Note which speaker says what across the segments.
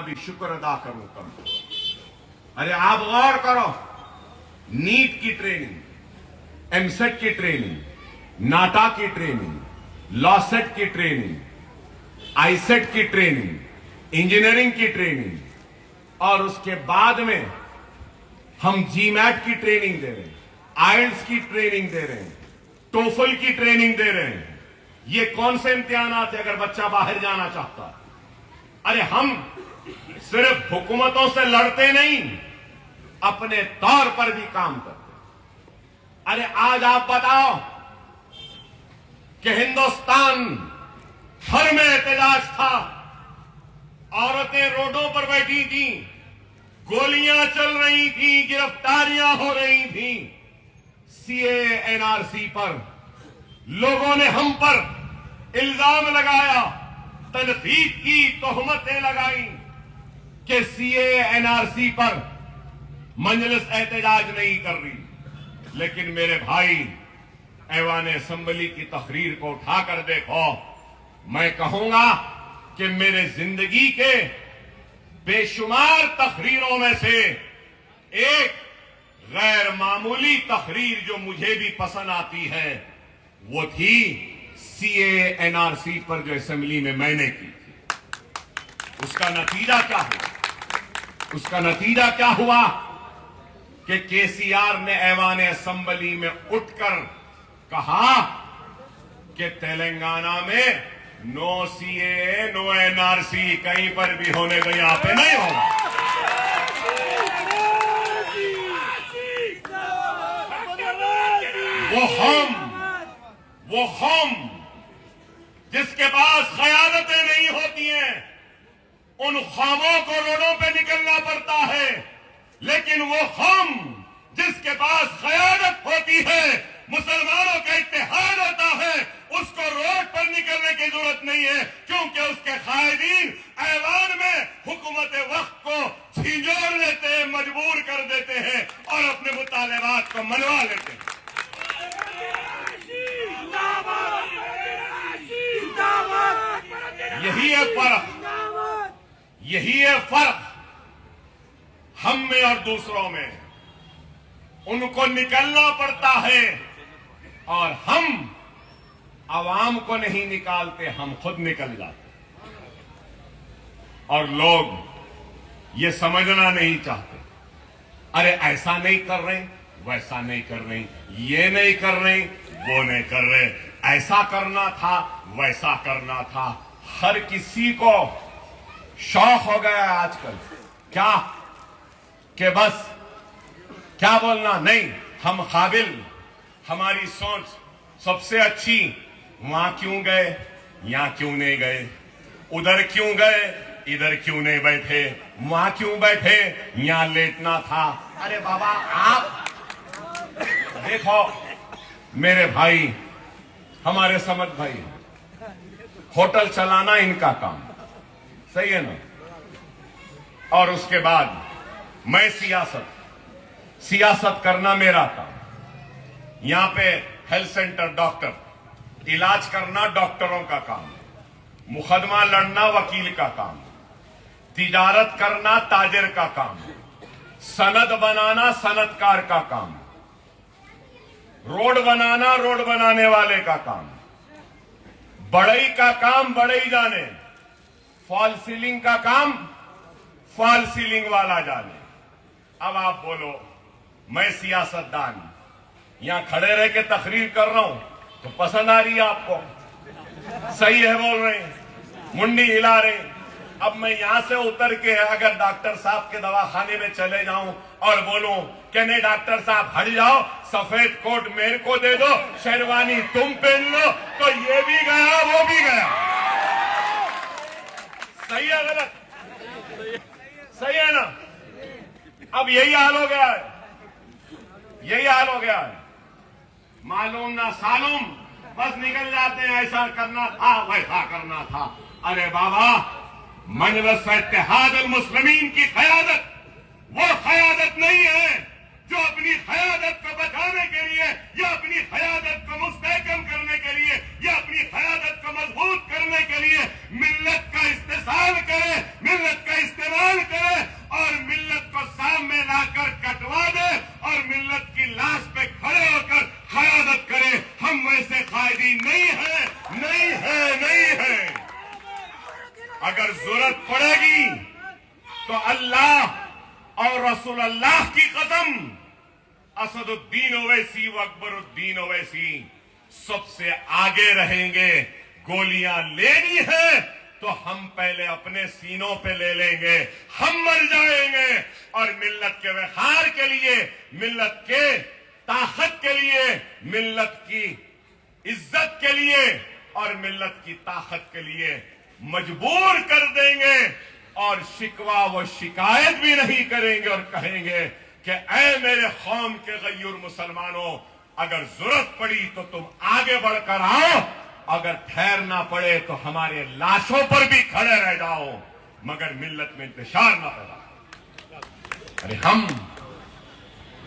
Speaker 1: भी शुक्र अदा करूं कम। अरे आप गौर करो, नीट की ट्रेनिंग, एमसेट की ट्रेनिंग, नाटा की ट्रेनिंग, लॉसेट की ट्रेनिंग, आईसेट की ट्रेनिंग, इंजीनियरिंग की ट्रेनिंग, और उसके बाद में हम जीमैट की ट्रेनिंग दे रहे हैं, आइल्स की ट्रेनिंग दे रहे हैं, टोफल की ट्रेनिंग दे रहे हैं। ये कौन से इम्तिहानात है अगर बच्चा बाहर जाना चाहता है? अरे हम सिर्फ हुकूमतों से लड़ते नहीं, अपने तौर पर भी काम करते। अरे आज आप बताओ कि हिंदुस्तान भर में एहतजाज था, औरतें रोडों पर बैठी थी, गोलियां चल रही थी, गिरफ्तारियां हो रही थी। सीए एनआरसी पर लोगों ने हम पर इल्जाम लगाया, तनकीद की, तोहमतें लगाई कि सीए एनआरसी पर मजलिस एहतजाज नहीं कर रही। लेकिन मेरे भाई, ऐवान असेंबली की तकरीर को उठाकर देखो, मैं कहूंगा कि मेरे जिंदगी के बेशुमार तकरीरों में से एक गैर मामूली तकरीर जो मुझे भी पसंद आती है वो थी सीए एनआरसी पर जो असेंबली में मैंने की थी। उसका नतीजा क्या हुआ? उसका नतीजा क्या हुआ कि केसीआर ने ऐवान असेंबली में उठकर कहा कि तेलंगाना में नो सीए नो एनआरसी कहीं पर भी होने को यहां पे नहीं होगा। वो हम जिसके पास क़यादतें नहीं होती हैं, उन ख्वाबों को रोडों पे निकलना पड़ता है। लेकिन वो हम जिसके पास क़यादत होती है, मुसलमानों का इत्तेहाद होता है, उसको रोड पर निकलने की जरूरत नहीं है, क्योंकि उसके कायदीन ऐवान में हुकूमत वक्त को झिंझोर लेते हैं, मजबूर कर देते हैं और अपने मुतालबात को मनवा लेते हैं। यही है फर्क, यही है फर्क हम में और दूसरों में। उनको निकलना पड़ता है और हम आवाम को नहीं निकालते, हम खुद निकल जाते। और लोग ये समझना नहीं चाहते। अरे ऐसा नहीं कर रहे, वैसा नहीं कर रहे, ये नहीं कर रहे, वो नहीं कर रहे, ऐसा करना था, वैसा करना था। हर किसी को शौक हो गया है आजकल, क्या कि बस क्या बोलना, नहीं हम काबिल, हमारी सोच सबसे अच्छी, वहां क्यों गए, यहां क्यों नहीं गए, उधर क्यों गए, इधर क्यों नहीं बैठे, वहां क्यों बैठे, यहां लेटना था। अरे बाबा, आप देखो मेरे भाई, हमारे समझ भाई, होटल चलाना इनका काम, सही है ना? और उसके बाद मैं सियासत करना मेरा काम। यहां पे हेल्थ सेंटर डॉक्टर, इलाज करना डॉक्टरों का काम, मुकदमा लड़ना वकील का काम, तिजारत करना ताजिर का काम, सनद बनाना सनदकार का काम, रोड बनाना रोड बनाने वाले का काम, बढ़ई का काम बढ़ई जाने, फॉल सीलिंग का काम फॉल सीलिंग वाला जाने। अब आप बोलो, मैं सियासतदान यहां खड़े रह के तकरीर कर रहा हूं तो पसंद आ रही है आपको, सही है बोल रहे हैं, मुंडी हिला रहे हैं। अब मैं यहां से उतर के अगर डॉक्टर साहब के दवाखाने में चले जाऊं और बोलूं कि नहीं डॉक्टर साहब हट जाओ, सफेद कोट मेरे को दे दो, शेरवानी तुम पहन लो, तो ये भी गया वो भी गया। सही है गलत? सही है ना? अब यही हाल हो गया है, यही हाल हो गया है। मालूम ना सालूम बस निकल जाते हैं, ऐसा करना था, वैसा करना था। अरे बाबा, मजलिस इत्तेहाद अल मुस्लिमीन की क़यादत वो क़यादत नहीं है जो अपनी क़यादत को बचाने के लिए या अपनी क़यादत को मुस्तहकम करने के लिए या अपनी क़यादत को मजबूत करने के लिए मिल्लत का इस्तेसाल करे, मिल्लत का इस्तेमाल अल्लाह और रसूल अल्लाह की कसम, असदुद्दीन ओवैसी व अकबरुद्दीन ओवैसी सबसे आगे रहेंगे। गोलियां लेनी है तो हम पहले अपने सीनों पे ले लेंगे, हम मर जाएंगे और मिल्लत के वक़ार के लिए, मिल्लत के ताकत के लिए, मिल्लत की इज्जत के लिए और मिल्लत की ताकत के लिए मजबूर कर देंगे और शिकवा व शिकायत भी नहीं करेंगे और कहेंगे कि ऐ मेरे कौम के गयूर मुसलमानों, अगर जरूरत पड़ी तो तुम आगे बढ़कर आओ, अगर ठहरना पड़े तो हमारे लाशों पर भी खड़े रह जाओ, मगर मिल्लत में इंतशार ना पैदा। अरे हम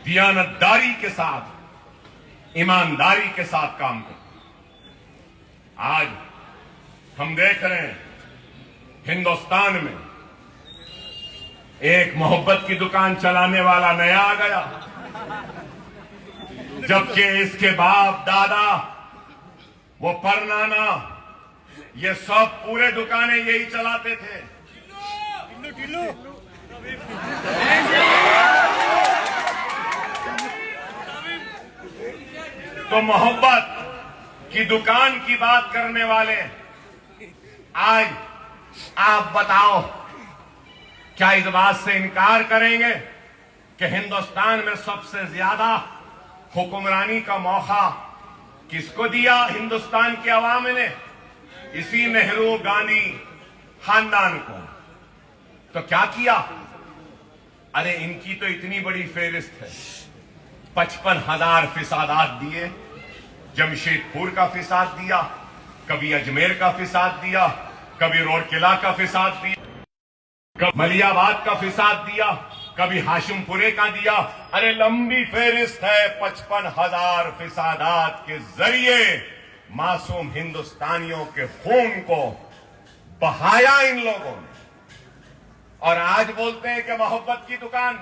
Speaker 1: दियानतदारी के साथ, ईमानदारी के साथ काम करते। आज हम देख रहे हैं हिंदुस्तान में एक मोहब्बत की दुकान चलाने वाला नया आ गया, जबकि इसके बाप दादा, वो परनाना, ये सब पूरे दुकानें यही चलाते थे। तो मोहब्बत की दुकान की बात करने वाले आज आप बताओ, क्या इस बात से इनकार करेंगे कि हिंदुस्तान में सबसे ज्यादा हुक्मरानी का मौका किसको दिया? हिंदुस्तान के अवाम ने, इसी नेहरू गांधी खानदान को। तो क्या किया? अरे इनकी तो इतनी बड़ी फेहरिस्त है, 55,000 फिसादात दिए, जमशेदपुर का फिसाद दिया, कभी अजमेर का फिसाद दिया, कभी रोडकिला का फिसाद दिया, कभी मलियाबाद का फिसाद दिया, कभी हाशिमपुरे का दिया। अरे लंबी फेहरिस्त है। 55,000 फिसादात के जरिए मासूम हिंदुस्तानियों के खून को बहाया इन लोगों ने, और आज बोलते हैं कि मोहब्बत की दुकान।